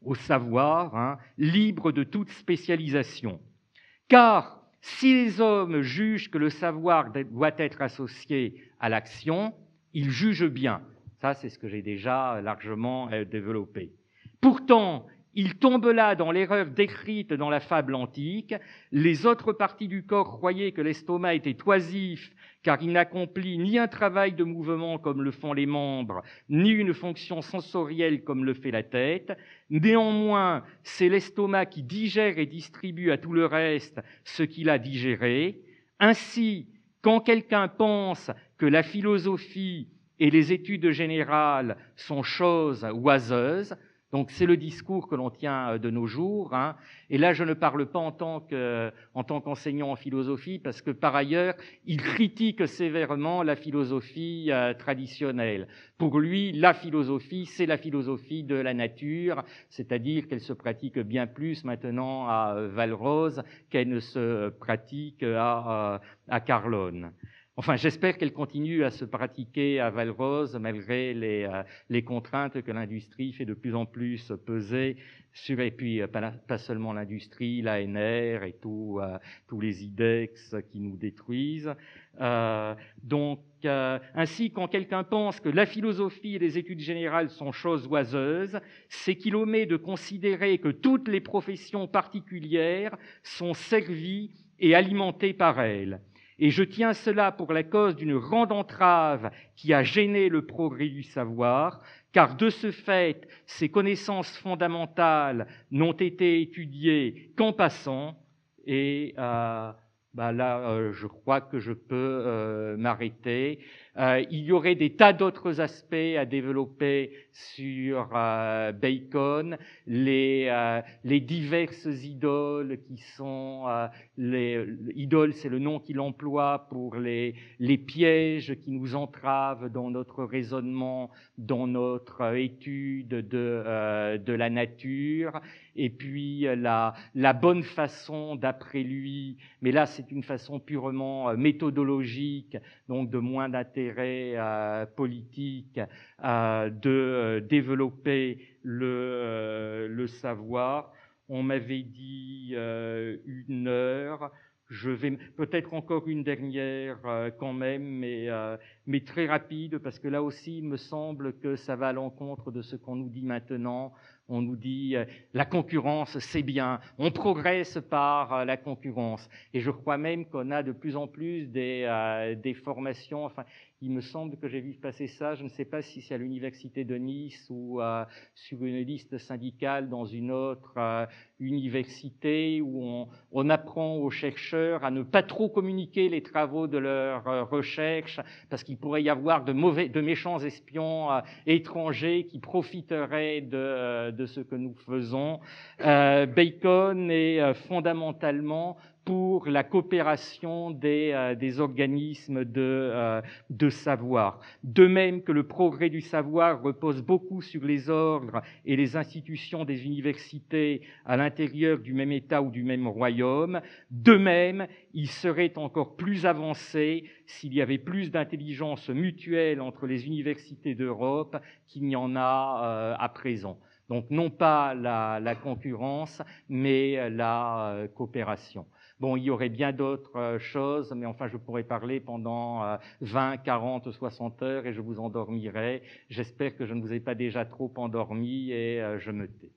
au savoir, libre de toute spécialisation. Car si les hommes jugent que le savoir doit être associé à l'action, ils jugent bien. Ça, c'est ce que j'ai déjà largement développé. Pourtant, ils tombent là dans l'erreur décrite dans la fable antique. Les autres parties du corps croyaient que l'estomac était oisif, car il n'accomplit ni un travail de mouvement comme le font les membres, ni une fonction sensorielle comme le fait la tête. Néanmoins, c'est l'estomac qui digère et distribue à tout le reste ce qu'il a digéré. Ainsi, quand quelqu'un pense que la philosophie et les études générales sont choses oiseuses, donc c'est le discours que l'on tient de nos jours, et là je ne parle pas en tant qu'enseignant en philosophie, parce que par ailleurs il critique sévèrement la philosophie traditionnelle. Pour lui, la philosophie, c'est la philosophie de la nature, c'est-à-dire qu'elle se pratique bien plus maintenant à Valrose qu'elle ne se pratique à Carlone. Enfin, j'espère qu'elle continue à se pratiquer à Valrose malgré les contraintes que l'industrie fait de plus en plus peser sur, et puis pas seulement l'industrie, l'ANR et tous les IDEX qui nous détruisent. Ainsi, quand quelqu'un pense que la philosophie et les études générales sont choses oiseuses, c'est qu'il omet de considérer que toutes les professions particulières sont servies et alimentées par elles. Et je tiens cela pour la cause d'une grande entrave qui a gêné le progrès du savoir, car de ce fait, ces connaissances fondamentales n'ont été étudiées qu'en passant, et Là, je crois que je peux m'arrêter. Il y aurait des tas d'autres aspects à développer sur Bacon, les diverses idoles qui sont idoles, c'est le nom qu'il emploie pour les pièges qui nous entravent dans notre raisonnement, dans notre étude de la nature, et puis la bonne façon d'après lui, mais là c'est une façon purement méthodologique, donc de moins d'intérêt politique, de développer le savoir. On m'avait dit 1 heure. Je vais peut-être encore une dernière quand même, mais très rapide, parce que là aussi, il me semble que ça va à l'encontre de ce qu'on nous dit maintenant. On nous dit la concurrence, c'est bien, on progresse par la concurrence. Et je crois même qu'on a de plus en plus des formations, enfin, il me semble que j'ai vu passer ça, je ne sais pas si c'est à l'université de Nice ou sur une liste syndicale dans une autre université, où on apprend aux chercheurs à ne pas trop communiquer les travaux de leurs recherches, parce qu'il pourrait y avoir de méchants espions étrangers qui profiteraient de ce que nous faisons. Bacon est fondamentalement pour la coopération des organismes de savoir. De même que le progrès du savoir repose beaucoup sur les ordres et les institutions des universités à l'intérieur du même État ou du même royaume, de même, il serait encore plus avancé s'il y avait plus d'intelligence mutuelle entre les universités d'Europe qu'il n'y en a à présent. Donc non pas la concurrence, mais la coopération. Bon, il y aurait bien d'autres choses, mais enfin, je pourrais parler pendant 20, 40, 60 heures et je vous endormirai. J'espère que je ne vous ai pas déjà trop endormi et je me tais.